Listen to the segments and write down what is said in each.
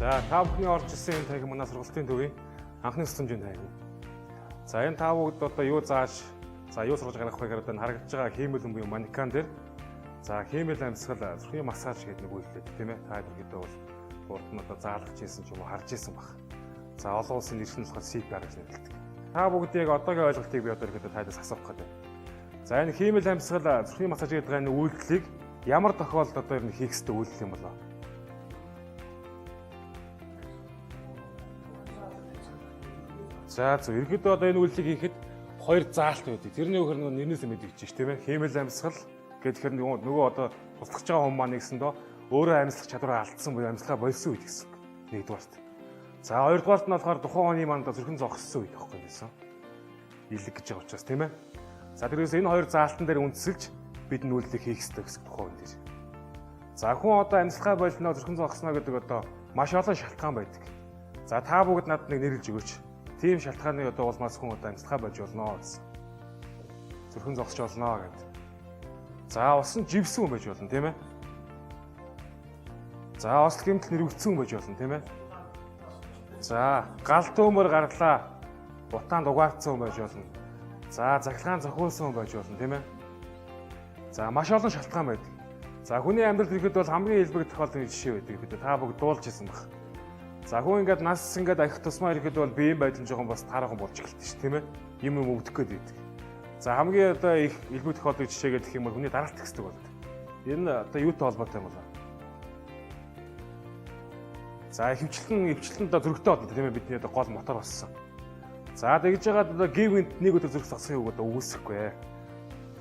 За та бүхний орж ирсэн энэ тайг манай сургалтын төвийн анхны сүмжийн тайг. За энэ та бүгд одоо юу зааж юу сургаж гаргах вэ гэдэг нь харагдаж байгаа хиймэл өмгийн манекан дээр за хиймэл амьсгал зүрхний массаж гэдэг нэг үйлдэл тийм ээ. Та хэд бол урд нь одоо заалгаж ийсэн ч юм уу харж ийсэн баг. За олон улсын ирсэн болохоор CPR гэж нэрлэдэг. Та бүгд яг одоогийн ойлголтыг би одоо ихэд тайлбарлаж асуух гэдэг. За энэ хиймэл амьсгал зүрхний массаж гэдэг энэ үйлдэлийг ямар тохиолдолд одоо ер нь хийх ёстой үйлдэл юм болоо? За ерөнхийдөө одоо энэ үйлдэлийг хийхэд хоёр заалт байдаг. Тэрний өгөр нөгөө нэрнээсээ мэдэгдэж шүү тийм ээ. Хиймэл амьсгал гэхээр нөгөө одоо туслах байгаа хүмүүс маань нэгсэндөө өөрөө амьслах чадвараа алдсан буюу амьслахаа болсон үед гэсэн. Нэгдүгээрт. За хоёрдугаарт нь болохоор тухайн оны маань зүрхэн зогссон үед байхгүй гэсэн. Илэг гэж байгаа учраас тийм ээ. За тэрээс энэ хоёр заалтан дээр үндэслэж бид энэ үйлдэлийг хийх ёстой гэсэн тухайн үед. За хүн одоо амьслахаа болно зүрхэн зогсноо гэдэг одоо маш олон шалтгаан байдаг. За та бүгд надад нэг нэрлэж өгөөч. Тийм шалтгааны одоо улмаас хүн одоо амьслахаа болж болно гэсэн. Зүрхэн зогсож болно гэдэг. За усан живсэн хүн байж болно тийм ээ. За осол гэмтэл нэрвэгдсэн хүн байж болно тийм ээ. За гал төмөр гарлаа. Утаанд угаагдсан хүн байж болно. За захилгаан зохиулсан хүн байж болно тийм ээ. За маш олон шалтгаан байдаг. За хүний амьдралд ирэхэд бол хамгийн илбэг тохиолдолны жишээ байдаг. Бид та бүгд дуулж ирсэн баг. За хүн ингээд нас ингээд ахих тусмаа ирэхэд бол биеийн байдал жоохон бас таарахын болж эхэлдэг ш тийм ээ. Юм өвдөх гээд байдаг. За хамгийн одоо их илбэг тохиолдолны жишээ гэх юм бол хүний даралт ихсдэг болдог. Энэ одоо юутай холбоотой юм бол? За хөвчлэн одоо зөрөгтэй болно тийм ээ бидний одоо гол мотор болсон. За тэгж яагаад одоо гівэнд нэг өдөр зөрөх засахыг одоо үүсэхгүй.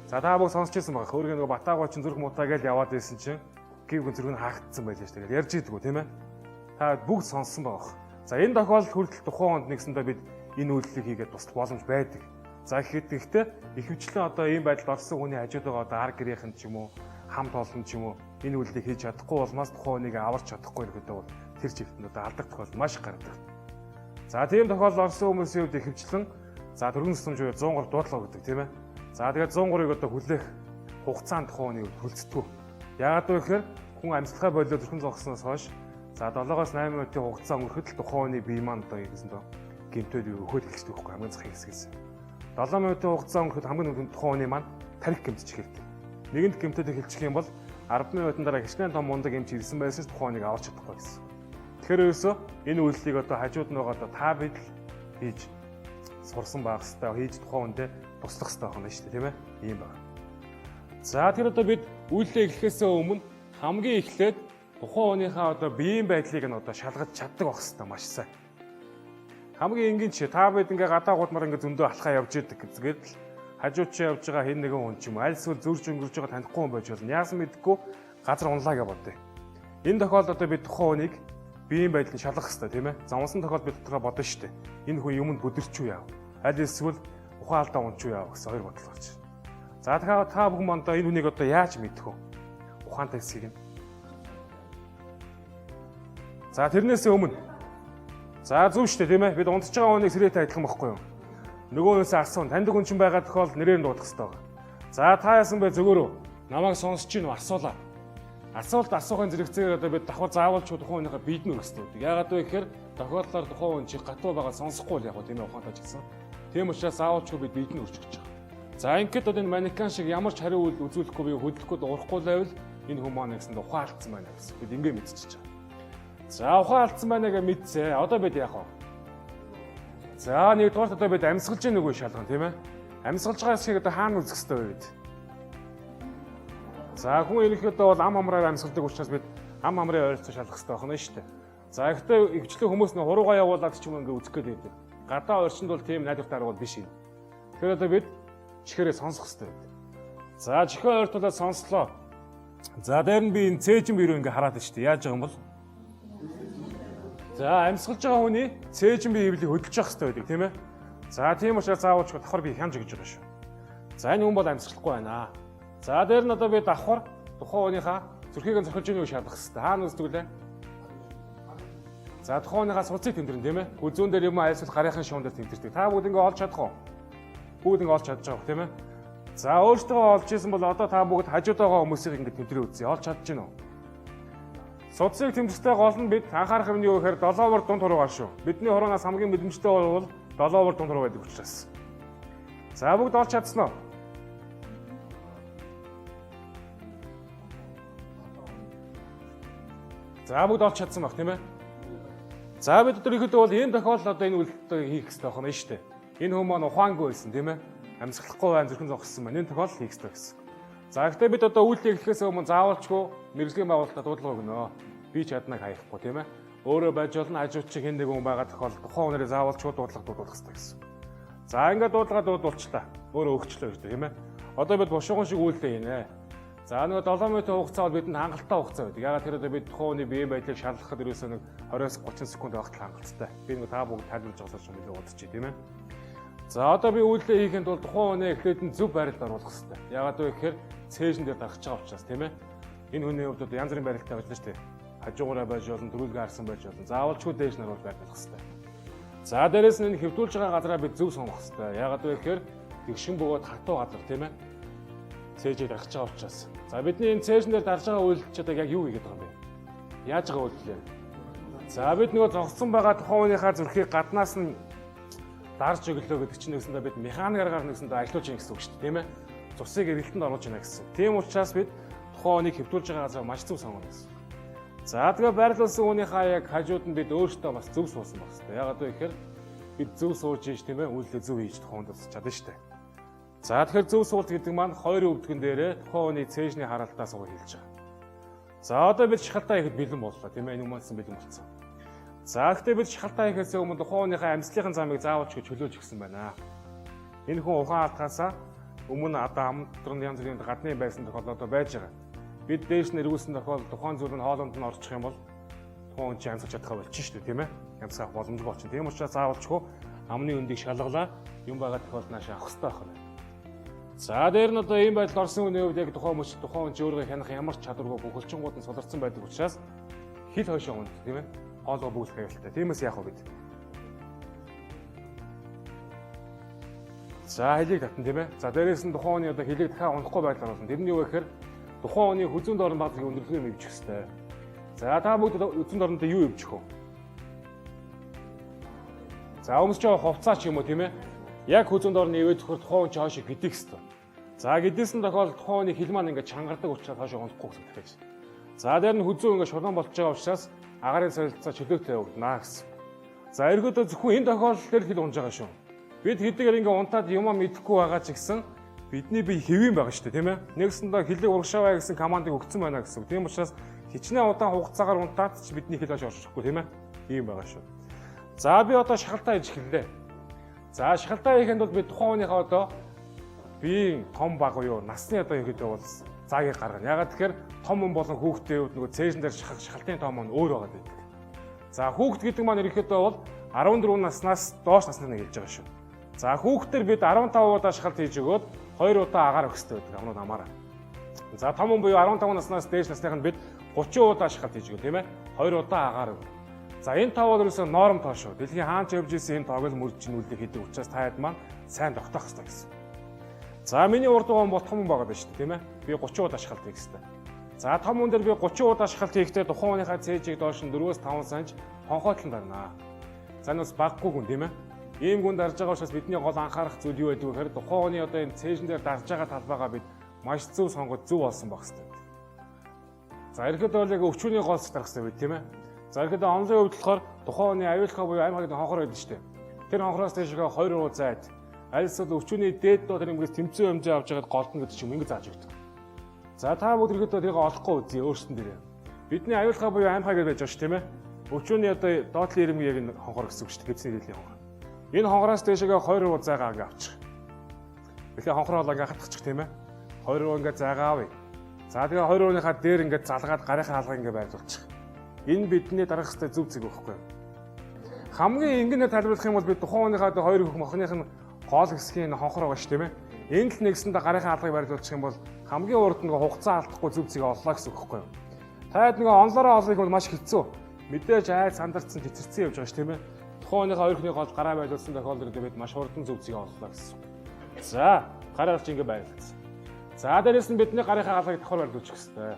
За та бүгд сонсч ирсэн байгаа. Өөргөө нөгөө Батаагаа чинь зүрх мутаа гэж яваад байсан чинь гівгэн зүрх нь хаагдсан байлаа ш тэгээд ярьж идэггүй тийм ээ. Та бүгд сонссон байгаа. За энэ тохиолдолд хүртэл тухайн онд нэгсэндээ бид энэ үйлдэлийг хийгээд туслах боломж байдаг. За гэхдээ ихэвчлэн одоо ийм байдалд орсон хүний хажууд байгаа одоо ар гэрийнхэн ч юм уу хамт олон ч юм уу энэ үйлдэлийг хийж чадахгүй болмаас тухайн хүнийг аварч чадахгүй ирэхэд бол тэр чигт одоо алдах тохиолдол маш их гардаг. За тийм тохиолдолд орсон хүмүүсийн хувьд ихэвчлэн за төрийн системч 103 дуудлага гэдэг тийм ээ. За тэгээд 103-ыг одоо хүлээх хугацаанд тухайн хүнийг хүлцдэг. Яагаад вэ гэхээр хүн амьсгалаа болоод зүрхэн зогсноос хойш за 7-8 минутын хугацаа өнгөрөхөд л тухайн хүний бие маань одоо ингэсэндээ гэмтээд өгөхөд эхэлдэг байхгүй хамгийн захын хэсгээс. 7 минутын хугацаа өнгөрөхөд хамгийн тухайн хүний маань тарих гэмтэж эхэлдэг. Нэгэнд гэмтээд эхэлчих юм бол 10 минутын дараа хичнээн том мундаг гэмт ирсэн байсан ч тухайн хүнийг аварч чадахгүй гэсэн. Тэгэхээр ерөөсөө энэ үйлдэлийг одоо хажууд нь байгаа одоо та бид л хийж сурсан байх хэрэгтэй, хийж тухайн хүндээ туслах хэрэгтэй байна шүү дээ тийм ээ. Ийм байна. За тэр одоо бид үйлдэлээ эхлэхээс өмнө хамгийн эхлээд тухайн хүнийхээ одоо биеийн байдлыг нь одоо шалгаж чаддаг байх хэрэгтэй маш сайн. Хамгийн энгийн жишээ та бид ингээ гадаа гудмаар ингээ зөндөө алхаа явж идэг гэхэд л хажууд чи явж байгаа хэн нэгэн хүн ч юм аль эсвэл зөрж өнгөрж байгаа танихгүй хүн байж болно. Яасан мэдгүй газар унлаа гэж бодъё. Энэ тохиолдолд одоо бид тухайн хүнийг биеийн байдлыг шалгах хэрэгтэй тийм ээ. За унсан тохиолдолд бид тодорхой бодно шүү дээ. Энэ хүн юмд бүдэрч үү яав? Аль эсвэл ухаан алдаа унч уу яав гэсэн хоёр бодол гарч. За та бүхэн мандаа энэ хүнийг одоо яаж мэдэх вэ? Ухаантай хэсгийг нь. За тэрнээс өмнө за зөв шүү дээ тийм ээ. Бид унтж байгаа хүнийг сэрээтэй адилхан байхгүй юу? Нөгөө хүнээс асуун таньдаг хүн чинь байгаа тохиолдолд нэрээр нь дуудах хэрэгтэй байна. За та яасан бэ зөвгөөрөө намайг сонсож чинь асуулаа. Асуулт асуухын зэрэгцээр одоо бид давхар заавалч тухайн хүнийхээ биед нь өргөсдөг. Яагаад вэ гэхээр тохиолдлоор тухайн хүн чи гатуу байгаа сонсохгүй л яг гоо тийм ээ ухаантай ч гэсэн. Тийм учраас заавалч бид биед нь өрчих гэж байгаа. За ингээд одоо энэ манекан шиг ямар ч хариу үйл үзүүлэхгүй би хөдөлгөхгүй дуурахгүй байвал энэ хүмүүс маань гэсэн ухаан алдсан байна гэсэн. Бид ингээд мэдчихэж байгаа. За ухаан алдсан байна гэж мэдсэ. Одоо бид яах вэ? За нэгдүгээр одоо бид амьсгалж яах нүгөө шалгана тийм ээ. Амьсгалж байгаа шиг одоо хаана үзэх ёстой вэ бид? За хүн ерөнхийдөө бол ам амраар амьсгалдаг учраас бид ам амрын ойролцоо шалгах хэрэгтэй байна шүү дээ. За ихтэй өвчлөө хүмүүс нь хуруугаа явуулаад ч юм ингээ үзэх гээд байдаг. Гадаа орчинд бол тийм найдвартай арга бол биш юм. Тэгэхээр одоо бид чихээрээ сонсох хэрэгтэй байдаг. За чихээ ойртуулаад сонслоо. За дээр нь би энэ цээжин бие рүү ингээ хараад шүү дээ. Яаж байгаа юм бол? За амьсгалж байгаа хүний цээжин бие хэвлийг хөдөлж явах хэрэгтэй байдаг тийм ээ. За тийм учраас заавалч давхар би хямж гэж байгаа шүү. За энэ хүн бол амьсгалахгүй байна. За дээр нь одоо би давхар тухайн хүнийхээ зүрхийг зохиолж ийнэ гэж шалгах хэрэгтэй. Хаана үздэг лээ? За тухайн хүнийхээ суцыг тэмдэрнэ тийм ээ. Үзүүн дээр юм айлсвал гарынхын шуун дээр тэмдэрдэг. Та бүгд ингээ олж чадах уу? Бүгд ингээ олж чадж байгаа тийм ээ. За өөртөө олж исэн бол одоо та бүгд хажууд байгаа хүмүүсийг ингээ тэмдрээ үзье. Олж чадж гин үү? Судсыг тэмцэхтэй гол нь бид анхаарах юм нь юу гэхээр 7 овер дунд хуруугаар шүү. Бидний хуруунаас хамгийн мэдрэмжтэй бол 7 овер дунд хуруу байдаг учраас. За бүгд олж чадсан уу? За бүгд олж чадсан баг тийм ээ. За бид өдрийнхөдөө бол энэ тохиолдолд одоо энэ үйлдэлийг хийх хэрэгтэй байна шүү дээ. Энэ хүмүүс маань ухаангүй байсан тийм ээ. Амьсгалахгүй байн зүрхэн зогссон байна. Энэ тохиолдол хийх хэрэгтэй гэсэн. За гэхдээ бид одоо үйлдэл эхлэхээс өмнө заавалчгүй мэрэгжлийн байгууллагад дуудлага өгнө. Би чаднаг хаяхгүй тийм ээ. Өөрөө байж болно хажууд чи хэн нэг хүн байгаа тохиолдолд тухайн хүнээр заавалчгүй дуудлага дуудуулах хэрэгтэй гэсэн. За ингээд дуудлага дуудуулчлаа. Өөрөө өгчлөө шүү дээ тийм ээ. Одоо бид бушуухан шиг үйлдэл хийнэ. За нэг 7 минутын хугацаа бол бидэнд хангалттай хугацаа байдаг. Ягаад гэвэл бид тухайн хүний биеийн байдлыг шалгахад ерөөсөө нэг 20-30 секунд байхад хангалттай. Би нэг та бүгд тайлбарлаж байгаа юм билээ бодчих тийм ээ. За одоо би үйлдэл хийхэд бол тухайн хүнээ эхлээд нь зөв байралд оруулах хэрэгтэй. Ягаад вэ гэхээр цээжин дээр дарах байгаа учраас тийм ээ. Энэ хүний хувьд одоо янз бүрийн барилттай байна шүү дээ. Хажуугаараа байж болно, дөрвөлгөө харсан байж болно. Заавалчгүй дээш нь оруулах байх хэрэгтэй. За дээрээс нь энэ хэвдүүлж байгаа газараа бид зөв сонгох хэрэгтэй. Ягаад вэ гэхээр тэгшин бөгөөд хатуу газар тийм ээ. Цээжээр дарах байгаа учраас. За бидний энэ цээжин дээр дарж байгаа үйлдэл ч одоо яг юу хийгээд байгаа юм бэ? Яаж байгаа үйлдэл вэ? За бид нөгөө зогссон байгаа тухайн хүнийхээ зүрхийг гаднаас нь дарж өглөө гэдэг чинь нэгсэндээ бид механикаар нэгсэндээ ажиллаж ийн гэсэн үг шүү дээ, тийм ээ. Цусыг эргэлтэнд оруулж ийн гэсэн. Тийм учраас бид тухайн хүнийг хэвдүүлж байгаа газар маш зөв сонгоно гэсэн. За тэгээ байрлуулсан хүнийхээ яг хажууд нь бид өөрсдөө бас зөв суусан байх хэрэгтэй. Ягаад вэ гэхээр бид зөв сууж ийж тийм ээ, үйлдэл зөв хийж тухайн хүнд чадна шүү дээ. За тэгэхээр зөв суулт гэдэг маань хоёр өвдгөн дээрээ тухайн хүний цээжний харалтаа сууг хэлж байгаа. За одоо бид шахалтаа хийхэд бэлэн боллоо тийм ээ, энэ хүмүүс бэлэн болсон. За гэхдээ бид шахалтаа хийхээс өмнө тухайн хүнийхээ амьслахын замыг заавалч чөлөөж өгсөн байна. Энэ хүн ухаан алдахаасаа өмнө одоо амтрын янз бүрийн гадны байсан тохиолдол одоо байж байгаа. Бид дээш нь эргүүлсэн тохиолдолд тухайн зүйл нь хоолонд нь орчих юм бол тухайн хүн чинь амьсгаж чадхаа болчих шүү дээ тийм ээ. Амьсгах боломжгүй болчих. Тийм учраас заавалчгүй амны өндийг шалгалаа юм байгаа тохиолдолд нааш авах хэрэгтэй байна. За дээр нь одоо ийм байдалд орсон хүний хувьд яг тухайн хүн ч өөрөө хянах ямар ч чадваргүй бүхэлчингууд нь суларсан байдаг учраас хил хойшоо гүнд тийм ээ. Хоолой бүгд хавьялтай. Тиймээс яах вэ бид? За хилийг татна тийм ээ. За дээрээс нь тухайн хүний одоо хилийг дахиад унахгүй байдлаар болно. Тэр нь юу вэ гэхээр тухайн хүний хүзүүнд орон бадрыг өндөрлөгөө ивчих хэвээр. За та бүгд хүзүүнд орондоо юу ивчих вэ? За өмсч байгаа хувцас ч юм уу тийм ээ. Яг хүзүүнд орны ивэж тохор тухайн хүн хойшоо гидэх хэвээр. За гидээсэн тохиолдолд тухайн хүний хил маань ингээд чангардаг учраас хойшоо унахгүй гэсэн дахиж. За дээр нь хүзүү ингээд шулуун болж байгаа учраас агарын солилцоо чөлөөтэй явагдана гэсэн. За эргүүдөө зөвхөн энэ тохиолдол дээр хил унж байгаа шүү. Бид хэдийгээр ингээ унтаад юмаа мэдэхгүй байгаа ч гэсэн бидний бие хэвэн байгаа шүү дээ тийм ээ. Нэгсэндээ хилийг урагшааваа гэсэн командыг өгсөн байна гэсэн. Тийм учраас хичнээн удаан хугацаагаар унтаад ч бидний хил хойш орчихгүй тийм ээ. Ийм байгаа шүү. За би одоо шахалтаа хийж эхэллээ. За шахалтаа хийхэд бол би тухайн хүнийхээ одоо биеийн том баг уу насны одоо ихэд бол заагийг гаргана. Ягаад тэгэхээр том хүн болон хүүхдтэй үед нөгөө цээжин дээр шахалтын том нь өөр байгаа гэдэг. За хүүхд гэдэг маань ерөнхийдөө бол 14 наснаас доош насны нэг хэлж байгаа шүү. За хүүхдээр бид 15 удаа шахалт хийж өгөөд 2 удаа агаар өгсөй байдаг амнууд амаараа. За том хүн буюу 15 наснаас дээш насных нь бид 30 удаа шахалт хийж өгөө тийм ээ. 2 удаа агаар өг. За энэ тав бол ерөөсөө норм тоо шүү. Дэлхийн хаанч явж исэн энэ тоог л мөрж чинь үлдэх хийдэг учраас таад маань сайн тогтоох хэрэгтэй гэсэн. За миний урд угаан бол том хүн байгаа даа шүү тийм ээ. Би 30 удаа шахалт хийх хэрэгтэй. За том хүн дээр би 30 удаа шахалт хийхдээ тухайн хүнийхээ цээжийг доош нь 4-5 санж хонхоотлон дарнаа. За энэ бас баггүй хүн тийм ээ. Ийм гүн дарж байгаа учраас бидний гол анхаарах зүйл юу байдг вэ гэхээр тухайн хүний одоо энэ цээжин дээр дарж байгаа талбайгаа бид маш зөв сонгоод зөв олсон байх хэрэгтэй. За ерөнхийдөө бол яг өвчүүний гол дарах хэрэгтэй байт тийм ээ. За ерөнхийдөө онлын хувьд болохоор тухайн хүний аюулхай буюу аим хагийн хонхор байдаг шүү дээ. Тэр хонхороос дэшгээ 2 руу зайд альсвал өвчүүний дээд доо тэр ингэс тэмцэн хэмжээ авч яагаад голдно гэдэг чинь ингэ зааж өгдөг. За та бүгд ерөнхийдөө тэрийг олохгүй үзье өөрсдөн дээрээ. Бидний аюулхай буюу аим хаг гэж байж байгаа шүү тийм ээ. Өвчүүний одоо доотлын ирэмг яг энэ хонхор гэсэн үг шүү дээ. Хэвсний хэлний хонхор. Энэ хонхороос дэшгээ 2 руу зайгаа ингэ авчих. Тэгэхээр хонхороо ингээ хатгачих тийм ээ. 2 руу ингээ зайгаа авъя. За тэгээ 2 рууныхаа дээр ингээ залгаад гарынхаа хаалгыг ингээ байрлуулчих. Энэ бидний дарах хэвээр зөв зэг байхгүй юу? Хамгийн энгийнээр тайлбарлах юм бол бид тухайн хүнийхээ 2 хөх мохных нь гол хэсгийн хонхор байгаа шүү тийм ээ. Энэ л нэгсэндээ гарынхаа хаалгыг байрлуулчих юм бол хамгийн урд нь хугацаа алдахгүй зөв зэг оллоо гэсэн үг байхгүй юу? Таад нэг онлоороо олох бол маш хэцүү. Мэдээж айд сандарцсан тэтэрсэн явж байгаа шүү тийм ээ. Тухайн хүнийхээ 2 хөхний гол гараа байрлуулсан тохиолдолд бид маш хурдан зөв зэг оллоо гэсэн. За гараа гарч ингэ байрлуулсан. За дээрээс нь бидний гарынхаа хаалгыг давхар байрлуулчих хэрэгтэй.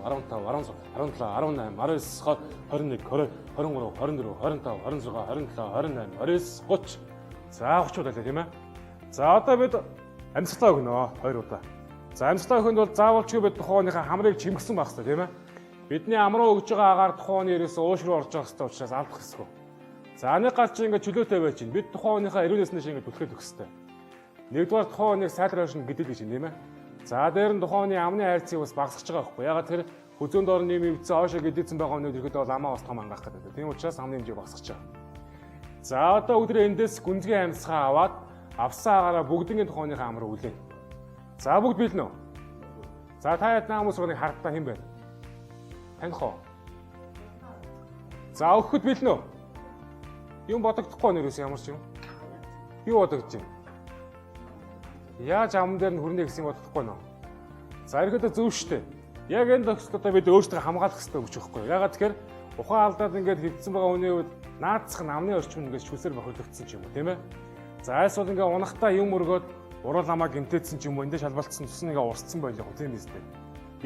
За 30 удаа тийм ээ. За одоо бид амьсгалаа өгнө 2 удаа. За амьсгалаа өгөхөнд бол заавалчгүй бид тухайныхаа хамрыг чимгсэн байх хэрэгтэй тийм ээ. Бидний амруу өгж байгаа агаар тухайны ерөөсөө ууш руу орж байгаа хэрэгтэй учраас алдах хэсгүй. За нэг гал чи ингээд чөлөөтэй байж чинь бид тухайныхаа эрүүл мэндийн шиг ингээд түлхээд өгөх хэрэгтэй. Нэгдүгээр тухайныг сайтруулж гэдэг чинь тийм ээ. За дээр нь тухайны амны хайрцгийг бас багасгаж байгаа байхгүй. Ягаад тэр хүзүүн доорны мөвцөө оошоо гэдэгцэн байгаа өнөд ирэхэд бол амаа бас том ангаах гэдэг. Тийм учраас амны хэмжээг багасгаж байгаа. За одоо өдрөө эндээс гүнзгий амьсгаа аваад авсан агаараа бүгдийн тухайныхаа амраа үлээн. За бүгд бэлнэ үү? За та яднаа хүмүүс нэг хардтаа хэн байна? Таних уу? За өгөхөд бэлнэ үү? Юм бодогдохгүй нэрээс ямар ч юм. Юу бодогдож байна? Яаж ам дээр нь хүрнэ гэсэн юм бодохгүй нөө. За ирэхэд зөв штэ. Яг энэ тохиолдолд бид өөрсдөө хамгаалах хэрэгтэй гэж байхгүй. Ягаад тэгэхээр ухаан алдаад ингээд хэвдсэн байгаа хүний үед наацх нь амны орчим ингээд шүлсээр бохирлогдсон ч юм уу, тийм ээ. За альс бол ингээд унахтаа юм өргөөд урал хамаа гэмтээдсэн ч юм уу, эндээ шалбалтсан тусна ингээд урсцсан байлаа гоо тийм биз дээ.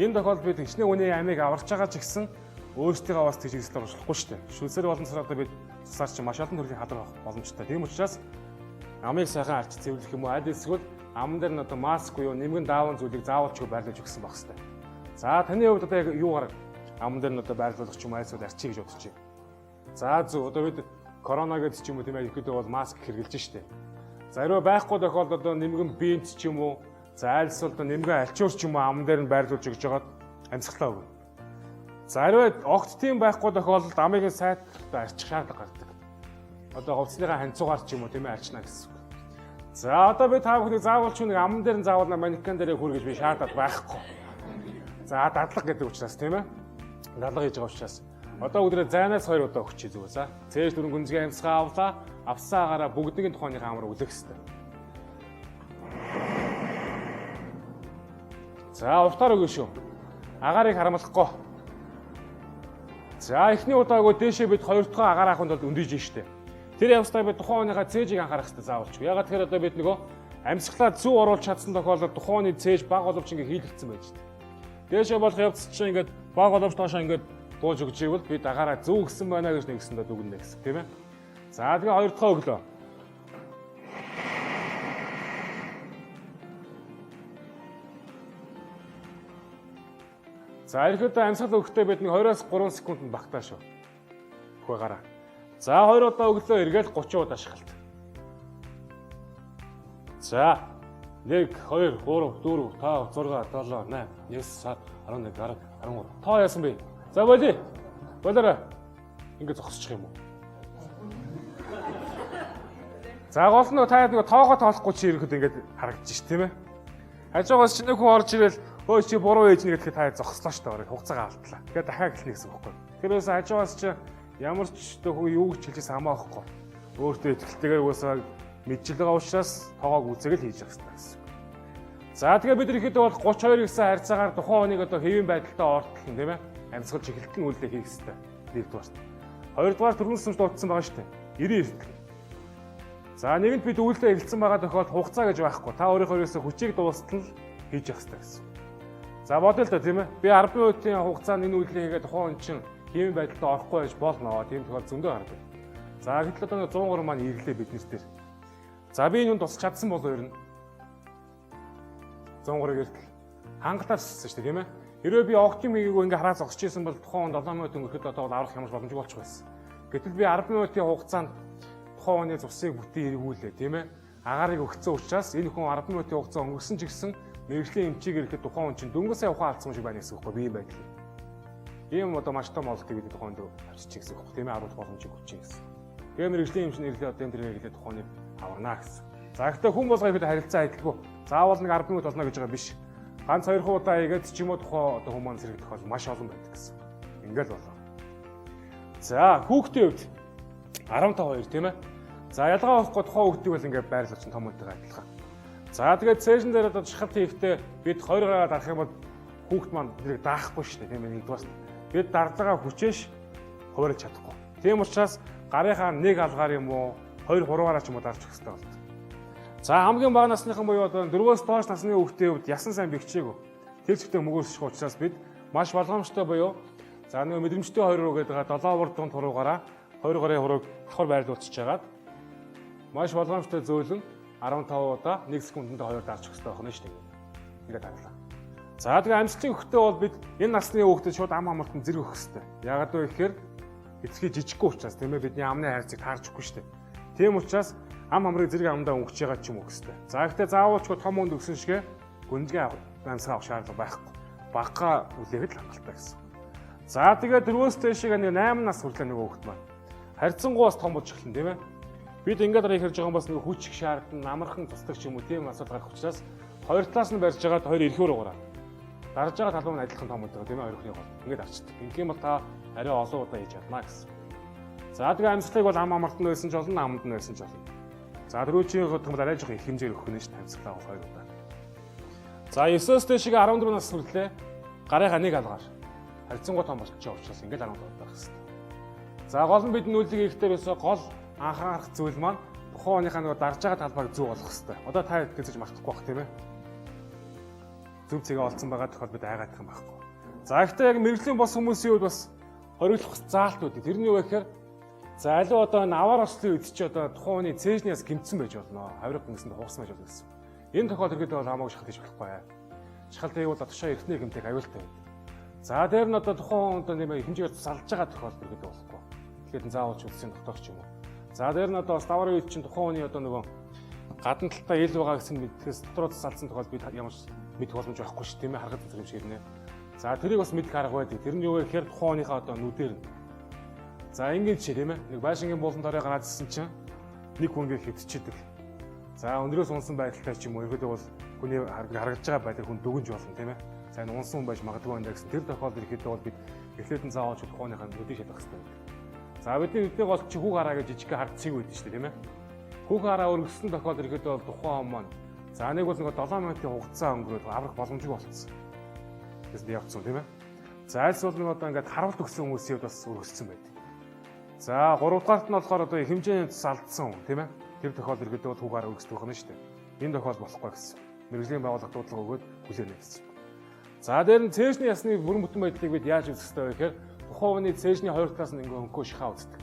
Энэ тохиолдолд бид хичнээн үний амийг аварч байгаа ч гэсэн өөрсдийнхөө бас тийж хэсэлээр оруулахгүй штэ. Шүлсээр болон сараа бид цусаар чи маш олон төрлийн хадар авах боломжтой. Тийм учраас амыг сайхан арч цэвэрлэх юм уу, аль эсвэл ам дээр нь одоо маск буюу нэмгэн даавн зүйлийг заавалчгүй байрлуулж өгсөн байх хэрэгтэй. За таны хувьд одоо яг юугаар ам дээр нь одоо байрлуулах ч юм айсууд арчиж гэж бодож байна. За зөв одоо бид корона гэдэг ч юм уу тийм ээ ихэд бол маск хэрэгжилж штэ. За хэрвээ байхгүй тохиолдолд одоо нэмгэн бинт ч юм уу, за альс бол одоо нэмгэн альчуур ч юм уу ам дээр нь байрлуулж өгж жагаад амьсгалаа өгнө. За хэрвээ огт тийм байхгүй тохиолдолд амыг сайтар арчих шаардлага гардаг. Одоо хувцсныхаа ханцуугаар ч юм уу тийм ээ арчна гэсэн. За одоо би та бүхнийг заавалч нэг ам дээр нь заавал манекен дээр хүргэж би шаардаад байхгүй. За дадлага гэдэг учраас тийм ээ. Дадлага хийж байгаа учраас одоо өдрөө зайнаас 2 удаа өгч зүгөө. За цээж дөрөнгө гүнзгий амьсгаа авлаа. Авсан агаараа бүгдийн тухайныхаа амраа үлээх хэрэгтэй. За уртаар өгнө шүү. Агаарыг харамлахгүй. За эхний удаагаа дээшээ бид 2 дахь агаар авахын тулд өндийж штэ. Тэр явцдаа бид тухайн үеийнхээ цээжийг анхаарах хэрэгтэй заавалчгүй. Ягаад тэгэхээр одоо бид нөгөө амьсгалаа зөв оруулж чадсан тохиолдолд тухайн үеийн цээж баг боловч ингээ хийлэгдсэн байж дээ. Дээшээ болох явц чинь ингээ баг боловч доошоо ингээ бууж өгч ивэл бид агаараа зөв гисэн байна гэж нэгсэндээ дүгнэнэ гэсэн тийм ээ. За тэгээ 2 дахь өглөө. За ирэхэд амьсгал өгөхдөө бид нэг 20-аас 3 секундэд багтаа шүү. Хөө гараа. За 2 удаа өглөө эргээл 30 удаа шахалт. За 1 2 3 4 5 6 7 8 9 10 11 12 13 тоо яасан бэ? За болий. Болоорой. Ингээд зогсчих юм уу? За гол нь та нэг тоогоо тоолохгүй чи ирэхэд ингээд харагдаж ш тийм ээ. Хажуугаас ч нэг хүн орж ирэл өө чи буруу ээж нэг гэхэд та зогслоо ш таа хугацаагаа алдлаа. Тэгээд дахиад эхлэх гэсэн үг байхгүй. Тэрээс хажуугаас чи ямар ч хүн юу гэж хэлжсэн хамаахгүй. Өөртөө ихтэйгээр уусаа мэдчил байгаа учраас тоогоог үзэг л хийж явах хэрэгтэй гэсэн. За тэгээ бид ихэд бол 32 гэсэн харьцаагаар тухайн хүнийг одоо хэвийн байдалтай ортол нь тийм ээ. Амьсгалж эхлэлтэн үйлдэл хийх хэрэгтэй. Нэгдүгээр. Хоёрдугаар түрүүн сүмж дуудсан байгаа шүү дээ. 90 эртэл. За нэгэнт бид үйлдэл эхэлсэн байгаа тохиолдолд хугацаа гэж байхгүй. Та өөрийнхөө ерөөсө хүчийг дуустал хийж явах хэрэгтэй гэсэн. За бодъё л да тийм ээ. Би 10 минутын хугацаанд энэ үйлдэл хийгээд тухайн хүн чинь хэвийн байдалтай орохгүй байж болно. Тийм тохиолдол зөндөө гардаг. За гэтэл одоо 103 маань ирлээ бид нэр дээр. За би энэ тусч чадсан болов ер нь 103-ыг эртэл хангалттай туссан шүү дээ тийм ээ. Хэрвээ би огт юм хийгээгүй ингээ хараа зогсож исэн бол тухайн 7 минут өнгөрөхөд одоо аврах ямар боломжгүй болчих байсан. Гэтэл би 10 минутын хугацаанд тухайн хүний цусыг бүтэн эргүүлээ тийм ээ. Агаарыг өгцөн учраас энэ хүн 10 минутын хугацаа өнгөрсөн ч гэсэн мэрэгжлийн эмчийг ирэхэд тухайн хүн чинь дөнгөсөө ухаан алдсан шиг байна гэсэн үг байхгүй бие байдлаа. Ийм одоо маш том олдгийг бид тухайд авчиж гэсэн үг тийм ээ. Харуулах боломжийг өгч гэсэн. Тэгээ мэрэгжлийн эмч нэрлээ одоо энэ төр нэрлээ тухайг аварна гэсэн. За гэхдээ хүн болгоо ихэд харилцаа адилгүй. Заавал нэг 10 минут болно гэж байгаа биш. Ганц 2 удаа игээд ч юм уу тухай одоо хүмүүс зэрэг тохиол маш олон байдаг гэсэн. Ингээл болоо. За хүүхдийн хувьд 15 тийм ээ. За ялгаа авахгүй тухайн хүүхдийг бол ингээд байрлуулж том үнтэйгээ адилхан. За тэгээд цээжин дээр одоо шахалт хийхдээ бид 20 гараад дарах юм бол хүүхд маань тэрийг даахгүй шүү дээ тийм ээ. Нэгдүгээр бид дардлагаа хүчээш хуваарч чадахгүй. Тийм учраас гарынхаа нэг алгаар юм уу 2 3-аараа ч юм уу дарж өгөх хэрэгтэй болдог. За хамгийн бага насныхан буюу одоо 4-өөс доош насны хүүхдийн хувьд ясан сайн бэхжээгүй. Тэр зүйтэй мөгөөсөх учраас бид маш болгоомжтой буюу за нэг мэдрэмжтэй 2 руу гэдэг 7 урдын туруугаараа 2 гарын хурууг давхар байрлуулчихж хагаад маш болгоомжтой зөөлөн 15 удаа 1 секундэд 2 дарж өгөх хэрэгтэй байна шүү дээ. Ингээд харуулаа. За тэгээ амьсгалын хөхтэй бол бид энэ насны хүүхдэд шууд ам амралтанд зэрэг өгөх хэрэгтэй. Яагаад вэ гэхээр эцгийн жижиггүй учраас тийм ээ бидний амны хайрцаг таарч өгөхгүй шүү дээ. Тийм учраас ам амрыг зэрэг амдаа өнгөж байгаа ч юм уу гэстэй. За гэхдээ заавалчгүй том хүнд өгсөн шигэ гүнзгий амьсгаа авах шаардлага байхгүй. Багагаа үлээхэд л хангалттай гэсэн. За тэгээд 4-өөс дээшээ нэг 8 нас хүрлээ нэг хүүхэд маань. Харьцангуйас том болж эхэлнэ тийм ээ. Бид ингээд харж байгаа юм бас нэг хүч их шаардна, амархан тусдаг ч юм уу тийм асуудал гарах учраас хоёр талаас нь барьж байгаад хоёр эрхөөр угаараа. Дарж байгаа талбай нь адилхан том байдаг тийм ээ хоёр ихний гол. Ингээд авчдаг. Инх юм бол та арай олон удаа хийж чадна гэсэн. За тэгээ амьсгалыг бол ам амартанд байсан ч болно, амд нь байсан ч болно. За түрүүчийн хөдөлмөр арай жоох их хэмжээр өгөх нь шүү дээ амьсгалаа бол хоёр удаа. За 9-өөс дээшээ 14 нас хүрлээ гарынхаа нэг алгаар харьцангуй том болчихоо учраас ингээд 15 удаа байх хэрэгтэй. За гол нь бид нүүлийг хийхдээ ерөөсөө гол анхаарах зүйл маань тухайн хүнийхээ нөгөө дарж байгаа талбайг зөв болгох хэрэгтэй. Одоо та гэж мартахгүй бах тийм ээ. Зөв цэгээ олцсон байгаа тохиол бид айгаадах юм байхгүй. За ихтэй яг мэрэгжлийн бос хүмүүсийн хувьд бас хориглох заалтууд. Тэрний юу гэхээр за аливаа одоо энэ аваар ослын үед чи одоо тухайн хүний цээжнээс гэмтсэн байж болно. Хаврыг гэнсэнд хугасан байж болно гэсэн. Энэ тохиол ихэд бол хамаагүй шахалт хийж болохгүй. Шахалт хийвэл тушаа эртний гэмтэг аюултай байдаг. За дээр нь одоо тухайн одоо нэмээ хэмжээгээр салж байгаа тохиол ихэд болохгүй. Тэгэхээр заавалч үлсийн тогтоох ч юм уу. За дээр нь одоо ставар үед чинь тухайн хүний одоо нөгөө гадна талтай ил байгаа гэсэн мэдхээс дотроо салсан тохиол бид ямар мэдэх боломж байхгүй шүү тийм ээ харахад зэрэг шиг нэ. За тэрийг бас мэдэх арга байдаг. Тэр нь юу вэ гэхээр тухайн хүнийхээ одоо нүдээр нь. За ингээд жишээ тийм ээ. Нэг байшингийн буулан дорой гараадсэн чинь нэг хүн ингээд хэвтчихэдэг. За өндрөөс унсан байдалтай ч юм уу ихэд бол хүний харагдаж байгаа байдал хүн дүгнж болно тийм ээ. За энэ унсан хүн байж магадгүй байна гэсэн тэр тохиолдолд ихэд бол бид эхлээд нь заавал тухайныхаа нүдийг шалгах хэрэгтэй байдаг. За бидний нүдний гол чи хүүг хараа гэж жижиг хардцыг байдаг шүү дээ тийм ээ. Хүүг хараа өргөссөн тохиолдолд ихэд бол тухайн хүн маань за нэг бол нэг 7 минутын хугацаа өнгөрөөд аврах боломжгүй болчихсон. Тэсд явцсан тийм ээ. За альс бол нэг одоо ингээд харуулт өгсөн хүмүүсийн хувьд бас өргөссөн байдаг. За 3 дугаарт нь болохоор одоо хэмжээний тус алдсан хүн тийм ээ. Тэр тохиолдолд ихэд бол хүүг хараа өргөсдөх юм шүү дээ. Энэ тохиол болохгүй гэсэн. Мэргэжлийн байгууллага дуудлага өгөөд хүлээнэ гэсэн. За дээр нь цээжний ясны бүрэн бүтэн байдлыг бид яаж үзэх ёстой вэ гэхээр тухайн хүний цээжний хоёр талаас нь ингээ өнгөө шахаа үздэг.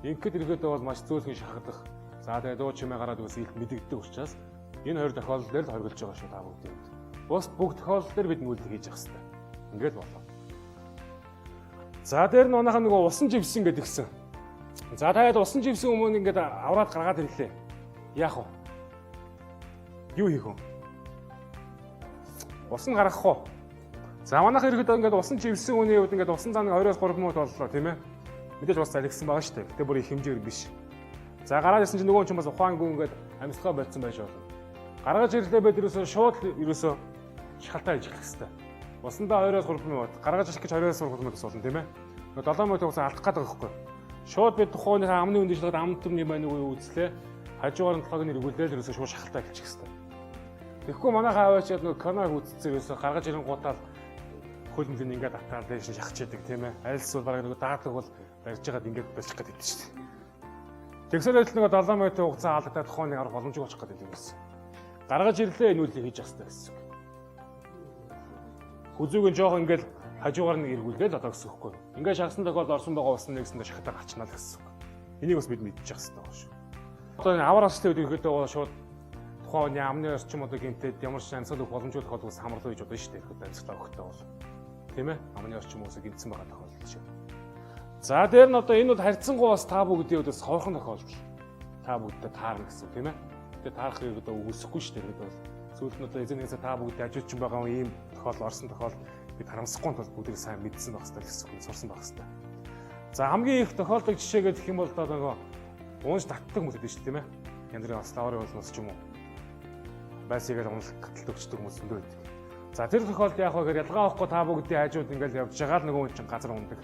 Ингээд ирэхэд бол маш зөөлхөн шахагдах. За тэгээ дуу чимээ гараад үсэлт мэдэгддэг учраас энэ хоёр тохиолдол дээр л хоригдож байгаа шүү та бүгд. Бус бүх тохиолдол дээр бид нүүлэг хийж явах хэрэгтэй. Ингээд болоо. За дээр нь манайхаа нөгөө усан живсэн гэдэг гисэн. За та яд усан живсэн өмнө ингээд авраад гаргаад ирлээ. Яах вэ? Юу хийх вэ? Ус нь гаргахгүй. За манайх ирэхэд ингээд усан живсэн хүний хувьд ингээд усан цааныг 2-3 минут боллоо тийм ээ. Мэдээж бас залгсан байгаа шүү дээ. Гэтэ бүр их хэмжээр биш. За гараад ирсэн чинь нөгөө хүн бас ухаангүй ингээд амьсгаа болцсон байж болно. Гаргаж ирэхдээ бид ерөөсөө шууд ерөөсөө шалтаа хийж эхлэх хэрэгтэй. Усандаа 2-3 минут гаргаж ирэх гэж 2-3 минут болно тийм ээ. 7 минут уусаа алдах гэдэг байхгүй. Шууд бид тухайныхаа амны үндижлээд ам төмний маань үгүй үзлээ. Хажуугаар нь толгойн эргүүлээд ерөөсөө шууд шалтаа эхэлчих хэрэгтэй. Тэгэхгүй манайхаа аваачаад нөгөө канал үзсэн ерөөсөө гаргаж ирэн гутаал хөлмөлн ингээд атаал дээш шахаж яадаг тийм ээ. Айлс бол бараг нөгөө даадаг бол барьж байгаад ингээд болчих гээд байдаг шүү дээ. Тэгсээр л нөгөө 7 минутын хугацаа алдагдаад тухайны арга боломжгүй болчих гээд байдаг юмсан. Гаргаж ирлээ энэ үйлийг хийж явах хэрэгтэй гэсэн. Хүзүүг нь жоох ингээд хажуугаар нь эргүүлгээл одоо гэсэн үг. Ингээд шахсан тохиолдолд орсон байгаа усан нэгсэндээ шахтаа гарчнаа л гэсэн үг. Энийг бас бид мэдчих хэрэгтэй байгаа шүү. Одоо авар астай үед ирэхэд шууд тухайн амны орчим одоо гэмтээд ямар ч амьсгал өгөх боломжгүй тохиолдолд хамарлуу гэж бодно шүү дээ. Ихэд амьсгалаа өгөхтэй бол. Тийм ээ? Амны орчим үсэг гэмтсэн байгаа тохиолдол шүү. За дээр нь одоо энэ бол харьцангуй бас та бүгдийн өдөөс хойхон тохиолдол. Та бүгдээ таарна гэсэн тийм ээ? Тэгээд таарах хэрэг одоо үгүйсэхгүй шүү дээ. Ихэд бол сүүлд нь одоо эзэнээсээ та бүгд ажиучин байгаа ийм тохиолдол орсон тохиолдол бид харамсахгүй тул бүгдийг сайн мэдсэн байх хэрэгтэй гэсэн үг сурсан байх хэрэгтэй. За хамгийн их тохиолдог жишээ гэх юм бол одоо нөгөө уунж татдаг хүмүүс байдаг шүү тийм ээ. Янз бүрийн ославарын улмаас ч юм уу. Байсыгаар унах гаталт өгчдөг хүмүүс өндөө байдаг. За тэр тохиолдолд яах вэ гэхээр ялгаа авахгүй та бүгдийн хажууд ингээл явж байгаа л нөгөө хүн чинь газар ундаг.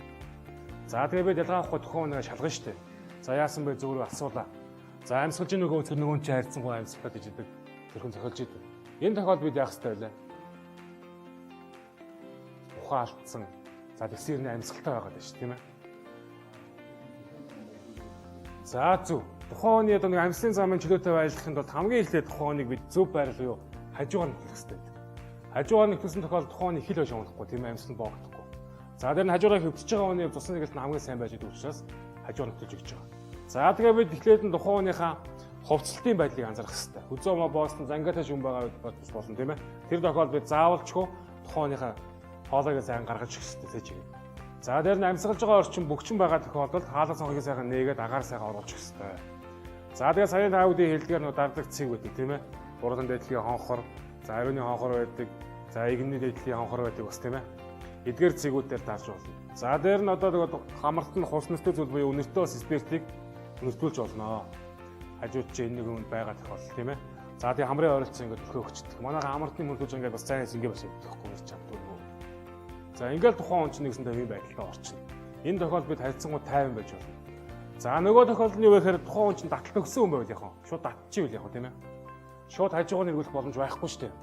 За тэгээ бид ялгаа авахгүй тухайн хүнээ шалгана шүү дээ. За яасан бэ зөвөрөө асуулаа. За амьсгалж нөгөө тэр нөгөө чинь хайрцангуй амьсгалаад гэж идэг. Тэр хүн зохиолж идэг. Энэ тохиолдолд бид яах хэрэгтэй вэ? Ухаан алдсан. За тэгсэрний амьсгалтай байгаад байна шүү тийм ээ. За зөв. Тухайн хүний одоо нэг амьслын замын чөлөөтэй байрлахын тулд хамгийн эхлээд тухайн хүнийг бид зөв байрлах юу? Хажуугаар нь төлөх хэрэгтэй. Хажуугаар нь төлсөн тохиолдолд тухайн хүний хил байж унахгүй тийм ээ амьсгал боогдохгүй. За тэр нь хажуугаар хөвтөж байгаа хүний цусны нэгэлт нь хамгийн сайн байж идэг учраас хажуугаар нь төлж өгч байгаа. За тэгээ бид эхлээд нь тухайн хүнийхээ хувцалтын байдлыг анзаарах хэрэгтэй. Хүзөө боосон зангаатай юм байгаа бодож болно тийм ээ. Тэр тохиолдолд бид заавалчгүй тухайн хүнийхээ хоолойгоо сайн гаргаж өгөх хэрэгтэй гэж байна. За дээр нь амьсгалж байгаа орчин бөгчин байгаа тохиолдолд хаалга цонхыг сайхан нээгээд агаар сайхан оруулж өгөх хэрэгтэй. За тэгээ саяны таавуудын хэлдгээр нөө дарддаг цэг байдаг тийм ээ. Бурлан дээдлийн хонхор, за ариуны хонхор байдаг, за игний дээдлийн хонхор байдаг бас тийм ээ. Эдгээр цэгүүдээр дарж болно. За дээр нь одоо хамарт нь хус нөстэй зүйл буюу үнэртэй бас спиртийг өнөртүүлж болно. Хажууд чи энэ нэг юм байгаа тохиолдол тийм ээ. За тэгээ хамрын ойролцоо ингээд төхөө өгчдөг. Манайха хамартны мөрдүүлж ингээд бас цайнаас ингээд бас өгөхгүй гэж чаддгүй. За ингээд тухайн хүн чинь нэгсэн төвийн байдалтай орчихно. Энэ тохиолдолд бид харьцангуй тайван байж болно. За нөгөө тохиолдол нь юу гэхээр тухайн хүн чинь таталт өгсөн хүн байвал яах вэ? Шууд татчих ивэл яах вэ тийм ээ? Шууд хажуугаар нь эргүүлэх боломж байхгүй шүү дээ.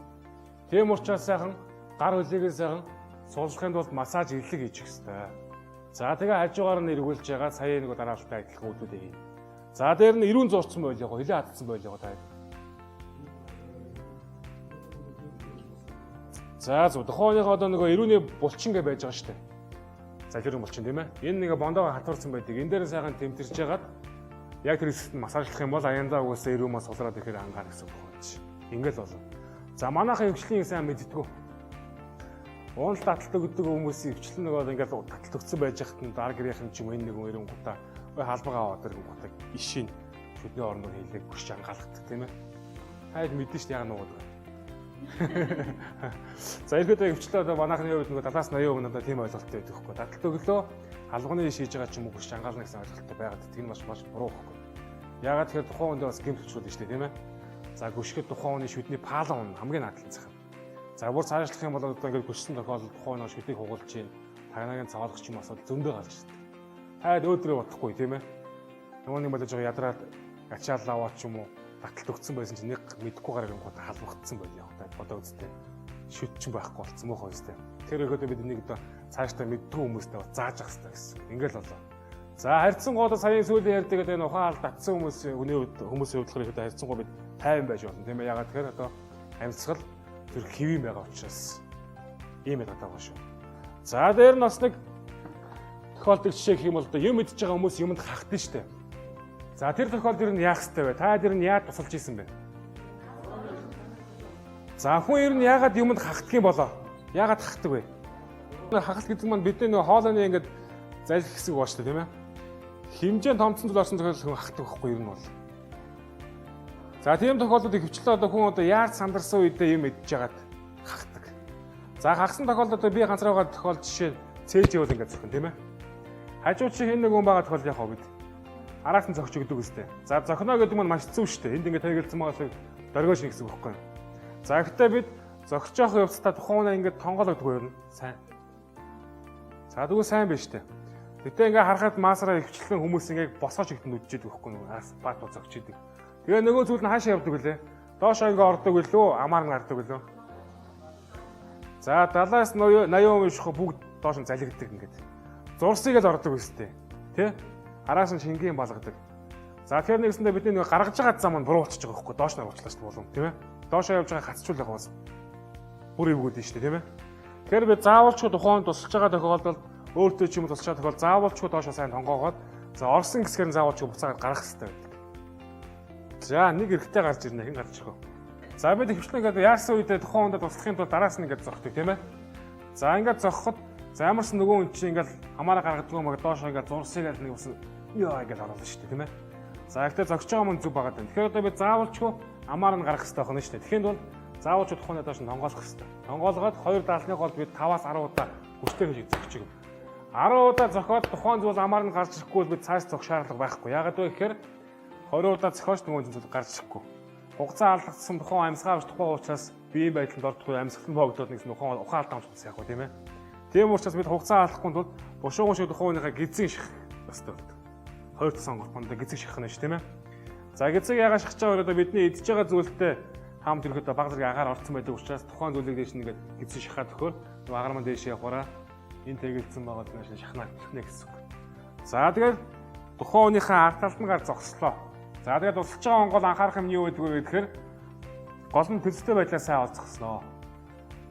Тийм учраас сайхан гар хөлийгээ сайхан суулгахын тулд массаж ирлэг хийж өгөх хэрэгтэй. За тэгээ хажуугаар нь эргүүлж байгаа сая нэг дараалттай адилхан үйлдэлүүдийг хийнэ. За дээр нь ирүүн зурцсан байл яах вэ? Хилээ хатсан байл яах вэ? За зөв тухайныхоо одоо нөгөө ирүүний булчин гэж байж байгаа шүү дээ. За тэр булчин тийм ээ. Энэ нэг бондоо хатварсан байдаг. Энэ дээр сайхан тэмтэрж ягаад яг тэр хэсэгт массажлах юм бол аяндаа угаасаа ирүү мас сулраад ихээр ангаар гэсэн үг байна. Ингээл болно. За манайхаа хөвчлийг сайн мэддэггүй. Уунал таталт өгдөг хүмүүсийн хөвчлэн нөгөө ингээл таталт өгсөн байж хахад нь дараа гэрийнхэн ч юм энэ нэг өрөн гутаа ой халбагаа аваад ирэн гутаа ишийн шүдний орноор хийлээ гүш ангаалгадаг тийм ээ. Хайд мэдэн шүү дээ яг нуугаад. За ихэд хөвчлөө одоо манайхны хувьд нөгөө 70-80% надад тийм ойлголттой байдаг хөөхгүй. Таталт өглөө халганы шийж байгаа ч юм уу гүш ангаална гэсэн ойлголттой байгаад тийм нь маш буруу хөөхгүй. Ягаад тэгэхээр тухайн хүнд бас гэмт хүчүүд шүү дээ тийм ээ. За гүшгэд тухайн хүний шүдний паалан хамгийн наадлан цахим. За бүр цаашлах юм бол одоо ингээд гүшсэн тохиолдолд тухайн хүний шүднийг хугалж чинь тагнагийн цаваалгах ч юм асуудал зөндөө гарч ирдэг. Хайд өөдрөө бодохгүй тийм ээ. Нөгөөний бодож байгаа ядраад ачаал аваад ч юм уу таталт өгсөн байсан чинь нэг мэдэхгүй гараад гот халбагдсан байл яг та бодоо үзтээ. Шүд ч байхгүй болцсон мөн хөөстэй. Тэр өгөөдөө бид нэг одоо цаашдаа мэддэг хүмүүстэй зааж ах хэрэгтэй гэсэн. Ингээл болоо. За харьцан гоо саяын сүүлийн ярьдаг энэ ухаан алд татсан хүмүүсийн хүмүүсийн хувьд ихэд харьцан гоо бид тайван байж болно тийм ээ. Ягаад тэгэхээр одоо амьсгал тэр хэвэн байгаа учраас ийм байдаг байгаа шүү. За дээр нь бас нэг тохиолдол жишээ гэх юм бол одоо юм мэдж байгаа хүмүүс юмд хахдаг штэ. За тэр тохиолдолд нь яах ёстой вэ? Та тэр нь яаж тусалж ийсэн бэ? За хүн ер нь яагаад юмд хахдаг юм болоо? Яагаад хахдаг вэ? Хахалт гэдэг маань бидний нөгөө хоолойны ингээд залхих хэсэг бааш та тийм ээ. Хэмжээнд томцсон зүйл орсон тохиолдолд хүн хахдаг байхгүй ер нь бол. За тийм тохиолдлуудыг хөвчлөө одоо хүн одоо яаж сандарсан үедээ юм мэдж яагаад хахдаг. За хагасан тохиолдолд би ганцаар байгаа тохиолдол жишээ цээж явал ингээд зохино тийм ээ. Хажууд чи хэн нэгэн байгаа тохиолдол яг бид араас нь зогч өгдөг үстэй. За зохино гэдэг нь маш зөв шүү дээ. Энд ингээд хэрэгэлсэн байгаас дөргөөж нэг гэсэн үг байхгүй. За гэхдээ бид зогсож явах явцдаа тухайн үнэ ингээд тонгоологдгүй юм сайн. За тэгвэл сайн биш дээ. Гэтэ ингээд харахад маасараа өвчлэн хүмүүс ингээд босгож игтэн үдчихэд өгөхгүй нөгөө асфальт зогч идэг. Тэгээ нөгөө зүйл нь хаашаа явдаг вүлээ? Доош ингээд ордог вүлөө, амаар нь гардаг вүлөө? За 70-аас 80% ших бүгд доош нь залгиддаг ингээд. Зурсыг л ордог үстэй. Тэ? Араас нь шингийн балгадаг. За тэгэхээр нэгсэндээ бидний нэг гаргаж байгаа зам нь буруу болчихж байгаа байхгүй доош нь оруулчлаа шүү дээ болов тийм ээ. Доошоо явж байгаа хацчулах бас бүр эвгүүд нь шүү дээ тийм ээ. Тэгэхээр би заавалчгүй тухайн тусалж байгаа тохиолдолд өөртөө ч юм уу тусалж байгаа тохиолдолд заавалчгүй доошоо сайн тонгоогоод за орсон гэсгээр нь заавалчгүй буцаагаад гаргах хэрэгтэй байдаг. За нэг эрэхтэй гарч ирнэ хэн гарч ирэх вэ? За бид хөвчлэн гэдэг яарсан үедээ тухайн хүндээ туслахын тулд араас нь ингээд зогтдог тийм ээ. За ингээд зогхоход за ямарсан нөгөө хүн чинь ингээд хамаараа гаргадаг юм аа доошоо ингээд зурсыг аль нэг усан яа ингээд оруулна шүү дээ тийм ээ. За ихтэй зогсож байгаа юм зүг байгаа юм. Тэгэхээр одоо би заавалчгүй амаар нь гаргах хэрэгтэй байна шүү дээ. Тэгэхээр бол заавалчгүй тухайн доош нь тонгоолох хэрэгтэй. Тонгоолгоод 2 даалны гол бид 5-аас 10 удаа хүчтэй хийж зогчих. 10 удаа зохиод тухайн зүйл амаар нь гарч ирэхгүй бол бид цааш зогх шаардлага байхгүй. Яагаад вэ гэхээр 20 удаа зохиож нөгөө зүйл гарч ирэхгүй. Хугацаа алдагдсан тухайн амьсгаа авч тухайн учраас биеийн байдалд ордохгүй амьсгалан боогдоод нэгс тухайн ухаан алдамж болсон яг гоо тийм ээ. Тийм учраас бид хугацаа алдахгүй тул бушуугын шиг тухайныхаа гизэн ших ёстой болдог. Хоёр сонгоход гизэг шахах нь шүү тийм ээ. За гизэг ягаа шахаж байгаа өрөөдөө бидний идж байгаа зүйлтэй хамт ирэхэд баг зэрэг агаар орцсон байдаг учраас тухайн зүйлийг дээш нэгээд гизэг шахаад өгөхөөр нөгөө агаар маань дээш явахаараа энэ тэгэлцсэн байгаа нь шахнаа гэх гэсэн үг. За тэгээд тухайн хүнийхээ ард талд нь гар зогслоо. За тэгээд тусалж байгаа онгол анхаарах юм юу гэдэг вэ гэхээр гол нь төлөвтэй байдлаа сайн олзгосноо.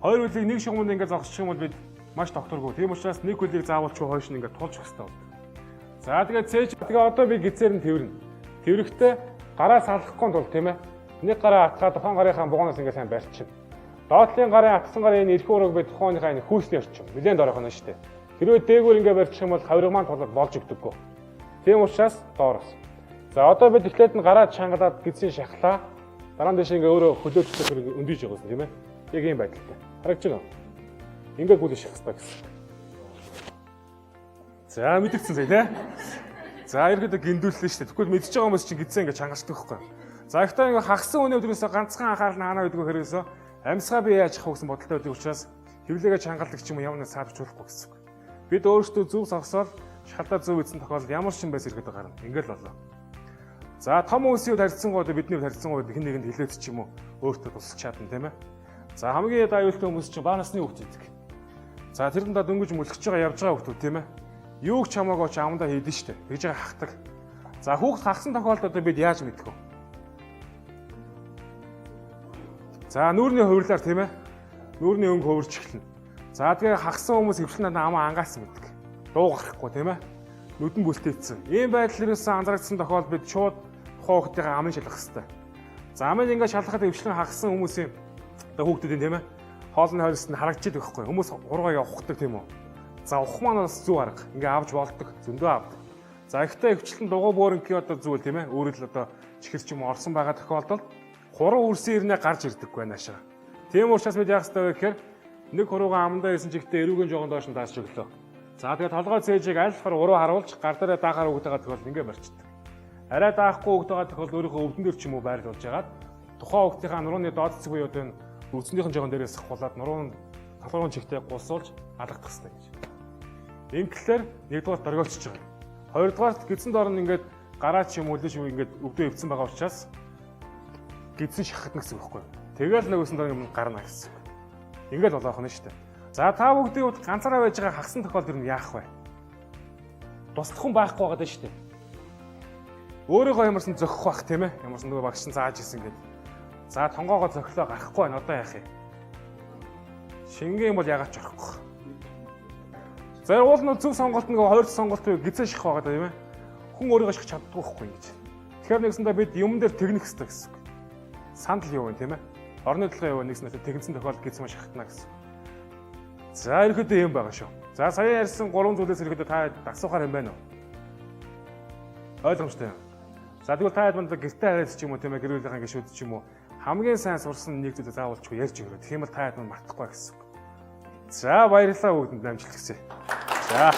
Хоёр үлийг нэг шугамд ингээд зогсчих юм бол бид маш докторгүй. Тийм учраас нэг үлийг заавалчгүй хойш нь ингээд тулж хэвээр байна. За тэгээд цээж тэгээ одоо би гизээр нь тэрнэ. Тэрэгтэй гараа салахгүй тул тийм ээ. Нэг гараа атгаад тухайн гарынхаа бугуунаас ингээд сайн барьчихна. Доотлын гарын атсан гарын энэ эрх ураг би тухайныхаа энэ хүүсний орчим. Нилээн доорох нь шүү дээ. Хэрвээ дээгүүр ингээд барьчих юм бол хавирг маань тулаад болж өгдөггүй. Тийм учраас доороос. За одоо бид эхлээд нь гараа чангалаад гизээ шахлаа. Дараа нь дэше ингээд өөрөө хөлөөцөх хэрэг өндийж байгаа юм тийм ээ. Яг ийм байдалтай. Харагдаж байна уу? Ингээд гүлээ шахах хэрэгтэй гэсэн. За мэдгэцэн сая тий. За ерөөдөө гиндүүллээ шүү дээ. Тэгвэл мэдж байгаа хүмүүс чинь гизээ ингээд чангалдаг байхгүй. За ихтэй ингээд хагсан үнэ өдрөөсөө ганцхан анхаарал нь хаана байдгүй хэрэгсөө амьсгаа би яаж авах гэсэн бодолтой байдаг учраас хэвлээгээ чангалдаг ч юм уу явна саадчлахгүй гэсэн үг. Бид өөрсдөө зөв согсоод шалдаа зөв эзэн тохиолдолд ямар шин байс ирэхэд гарна. Ингээд л болоо. За том хүмүүсийн хувьд харилцсан гоо бидний хувьд харилцсан гоо хэн нэгэнд хэлээд ч юм уу өөртөө тусалж чадна тийм ээ. За хамгийн аюултай хүмүүс чинь баа насны хүмүүс гэдэг. За тэрэнд дөнгөж мөлгөж байгаа явж байгаа хүмүүс тийм ээ. Юуг ч хамаагүй ч амдаа хийдэн штэ. Тэгж байгаа хахдаг. За хүүхд хагсан тохиолдолд бид яаж мэдэх вэ? За нүүрний хувирлаар тийм ээ. Нүүрний өнгө хувирч эхэлнэ. За тэгээ хагсан хүмүүс хөвчлэн амаа ангаасан гэдэг. Дуу гарахгүй тийм ээ. Нүдэн бүлтээдсэн. Ийм байдлаас анзаарсан тохиолдолд бид шууд тухайн хүүхдийн амын шалгах хэрэгтэй. За амын ингээд шалгахад хөвчлэн хагсан хүмүүсийн хүүхдүүдийн тийм ээ. Хоолны хойрост нь харагдчих байхгүй. Хүмүүс ургаа явахдаг тийм үү? За ухманаас зүү арга ингээ авч болдог зөндөө авдаг. За ихтэй хөвчлэн дугуй бөөрөнгийн одоо зүйл тийм ээ өөрөө л одоо чихэр ч юм орсон байгаа тохиолдолд хуруу үрсэн ирнэ гарч ирдэггүй наашаа. Тийм учраас бид яах ёстой вэ гэхээр нэг хуруугаа амандаа ирсэн чигтээ эрүүгийн жоохон доош нь дааж өглөө. За тэгээд толгой цээжийг аль болохоор уруу харуулж гар дээрээ даахаар өгдөг байгаа тохиолдолд ингээ барьчдаг. Арай даахгүй өгдөг байгаа тохиолдолд өөрийнхөө өвдөн дээр ч юм уу байрлуулж яагаад тухайн хүүхдийнхаа нурууны доод цэцэг буюу одоо өвцнийхэн жоохон дээрээс хулаад нурууны толгойн чигтээ гусуулж алгадах хэрэгтэй гэж. Ингээр нэгдүгээр дөргөлчж байгаа. Хоёрдугаарт гидсэн доор нь ингээд гараа ч юм уу лиш ингээд өвдөө өвцөн байгаа учраас гидсэн шахах гэсэн үг байхгүй. Тэгэл нөгөөсөн доор юм гарна гэсэн. Ингээд болоох нь шүү дээ. За та бүгдийн хувьд ганцаараа байж байгаа хагсан тохиолдол нь яах вэ? Туслах хүн байхгүй байгаа даа шүү дээ. Өөрийгөө ямарсан зөхөх бах тийм ээ. Ямарсан нөгөө багш нь зааж исэн гэдэг. За тонгоогоо зөхлөө гарахгүй байна одоо яах юм? Шингэн бол ягаад ч орохгүй. За уул нь зөв сонголт нэг хоёр сонголт гизээ ших байгаа тийм ээ. Хүн өөрийгөө ших чаддгүй байхгүй гэж. Тэгэхээр нэгсэндээ бид юм дээр тэгнэх хэрэгтэй гэсэн үг. Сандал юу вэ тийм ээ? Орны төлгөө юу нэгснээ тэгнсэн тохиолдолд гизээ шахтана гэсэн. За ерөөдөө юм байгаа шүү. За сая ярьсан 3 зүйлээс ерөөдөө та дасуухаар юм байна уу? Ойлгомжтой юм. За тэгвэл та хэд гэртээ хараад ч юм уу тийм ээ гэр бүлийнхаа гишүүд ч юм уу хамгийн сайн сурсан нэг зүйлээ заавалчгүй ярьж өгөрөө. Тэгэх юм бол та хэд мартахгүй гэсэн үг. За баярлалаа бүгдэнд амжилт хүсье. За